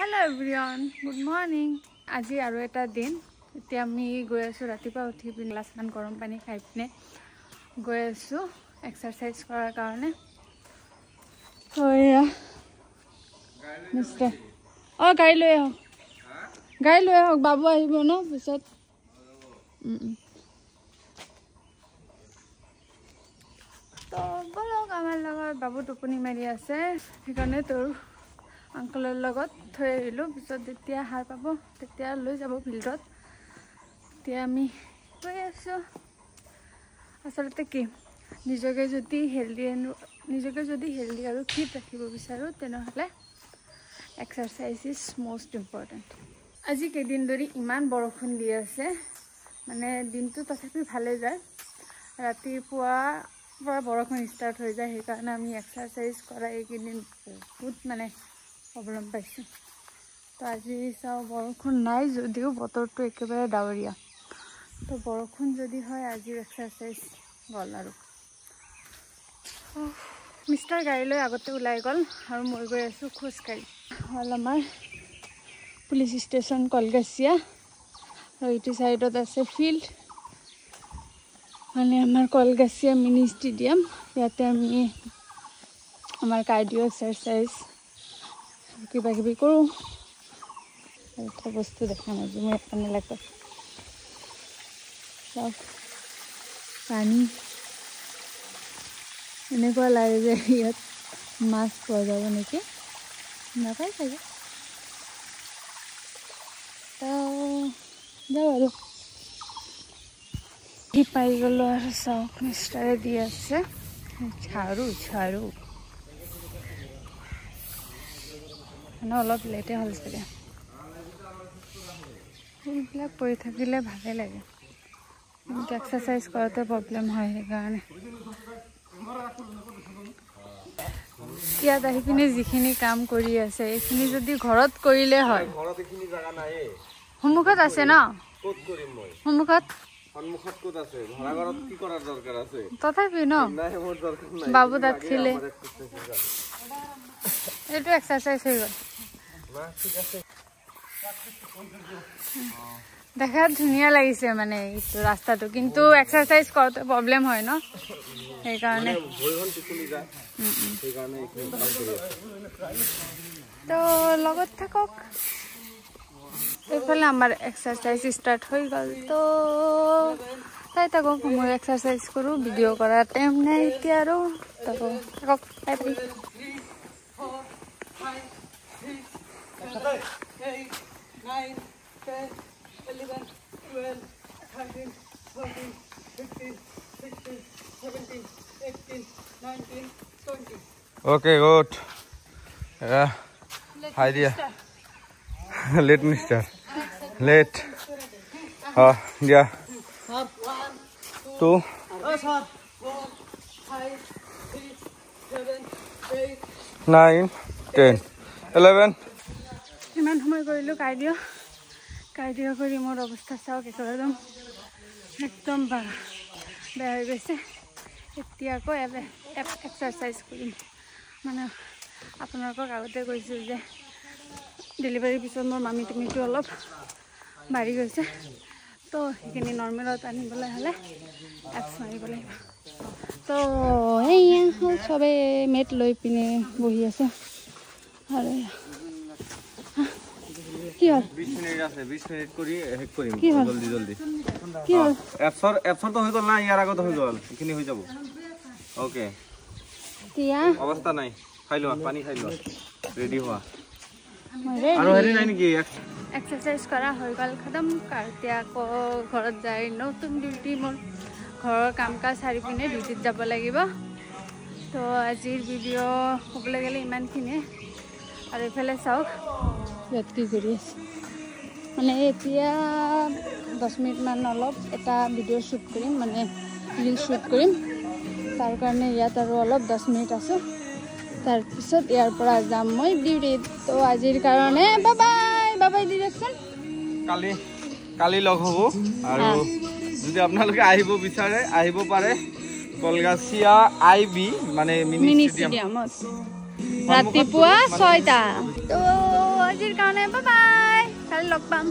Hello everyone, good morning. আজি আৰু এটা দিন এতিয়া আমি গৈ আছো ৰাতিপুৱা উঠি পিনে গ্লাছমান গৰম পানী খাই পিনে গৈ আছো এক্সাৰসাইজ কৰাৰ কাৰণে ওয়া মিস্টাৰ গাড়ী লৈ আহক বাবু আহিব ন পিছত তো বলক আমাৰ লগত বাবু টোপনি মাৰি আছে সেইকাৰণে তোৰ আঙ্কলৰ লগত থৈ আহিলোঁ পিছত যেতিয়া হার পাব তেতিয়া লৈ যাব ফিল্ডত তেতিয়া আমি গৈ আছোঁ আচলতে কি নিজকে যদি হেলদি আৰু ফিট ৰাখিব বিচাৰোঁ তেনেহ'লে এক্সাৰসাইজ ইজ মোষ্ট ইম্পৰ্টেণ্ট আজি কেইদিন ধৰি ইমান বৰষুণ দি আছে মানে দিনটো তথাপি ভালে যায় ৰাতিপুৱা পৰা বৰষুণ ষ্টাৰ্ট হৈ যায় সেইকাৰণে আমি এক্সাৰসাইজ কৰা এইকেইদিন বহুত মানে প্ৰব্লেম পাইছোঁ তো আজি চাওঁ বৰষুণ নাই যদিও বতৰটো একেবাৰে ডাৱৰীয়া তো বৰষুণ যদি হয় আজিৰ এক্সাৰসাইজ গ'ল আৰু মিষ্টাৰ গাড়ী লৈ আগতে ওলাই গ'ল আৰু মই গৈ আছোঁ খোজকাঢ়ি হ'ল আমাৰ পুলিচ ষ্টেচন কলগাছিয়া আৰু এইটো চাইডত আছে ফিল্ড মানে আমাৰ কলগাছিয়া মিনি ষ্টেডিয়াম ইয়াতে আমি আমাৰ কাৰ্ডিঅ' এক্সাৰসাইজ কিবা কিবি কৰোঁ এটা বস্তু দেখা নাই যে মই এখানে লাগে চাওক পানী এনেকুৱা লাগে যে ইয়াত মাছ পোৱা যাব নেকি নাপায় চাগে তো যাওঁ আৰু পাই গ'লো আৰু চাওক মিষ্টাৰে দি আছে ঝাৰু মানে অলপ লেটে হ'ল চাগে এইবিলাক পৰি থাকিলে ভালে লাগে কিন্তু এক্সাৰসাইজ কৰোঁতে প্ৰব্লেম হয় সেইকাৰণে ইয়াত আহি পিনে যিখিনি কাম কৰি আছে এইখিনি যদি ঘৰত কৰিলে হয় সন্মুখত আছে ন সন্মুখত ক'ত আছে ভাড়াঘৰত কি কৰাৰ দৰকাৰ আছে তথাপি ন বাবু তাত ছিলে এইটো এক্সাৰসাইজ হৈ গ'ল দেখাত ধুনীয়া লাগিছে মানে এইটো ৰাস্তাটো কিন্তু এক্সাৰসাইজ কৰোঁতে প্ৰব্লেম হয় ন সেইকাৰণে তো লগত থাকক এইফালে আমাৰ এক্সাৰসাইজ ষ্টাৰ্ট হৈ গ'ল তো চাই থাকক মই এক্সাৰসাইজ কৰোঁ ভিডিঅ' কৰাৰ টাইম নাই এতিয়া আৰু থাকক চাই থাকি 8, 9, 10, 11, 12, 13, 14, 15, 16, 17, 18, 19, 20. Okay, good. Hi dear. Let me start. Let. Yeah. 2. 4, 5, 6, 7, 8, 9, 10, 11. ইমান সময় কৰিলোঁ কাৰ্ডিঅ' কৰি মোৰ অৱস্থা চাওক একদম বেয়া হৈ গৈছে এতিয়া আকৌ এক্সাৰসাইজ কৰিম মানে আপোনালোকক আগতে কৈছোঁ যে ডেলিভাৰীৰ পিছত মোৰ মামী তুমিটো অলপ বাঢ়ি গৈছে তো সেইখিনি নৰ্মেলত আনিবলৈ হ'লে এক্স মাৰিব লাগিব তো এয়া চবেই মেট লৈ পিনে বহি আছে আৰু কি হ'ল 20 মিনিট আছে 20 মিনিট কৰি হেক কৰিম জলদি কি হ'ল এপছৰ তো হৈ গ'ল না ইয়াৰ আগত হৈ গ'ল এইখিনি হৈ যাব ওকে তিয়া অৱস্থা নাই খাই লোৱা পানী খাই লোৱা ৰেডি হোৱা আৰু হেৰি নাই নেকি এক্সাৰসাইজ কৰা হৈ গ'ল খতম এতিয়া আকৌ ঘৰত যাই নতুন ডিউটি মোৰ ঘৰৰ কাম কাজ সাৰি পিনে ডিউটিত যাব লাগিব তো আজিৰ ভিডিঅ' ক'বলৈ গ'লে ইমানখিনিয়ে আৰু এইফালে চাওক ইয়াত কি কৰি আছে মানে এতিয়া 10 মিনিটমান অলপ এটা ভিডিঅ' শ্বুট কৰিম মানে ৰিল শ্বুট কৰিম তাৰ কাৰণে ইয়াত আৰু অলপ 10 মিনিট আছোঁ তাৰপিছত ইয়াৰ পৰা যাম মই ডিউটিত তো আজিৰ কাৰণে বাই ডিৰেকশ্যন কালি লগ হ'ব আৰু যদি আপোনালোকে আহিব বিচাৰে আহিব পাৰে কলগাছিয়া IB মানে মিনি ষ্টেডিয়ামত ৰাতিপুৱা 6টা তো আজিৰ কাৰণে বাই বাই কালি লগ পাম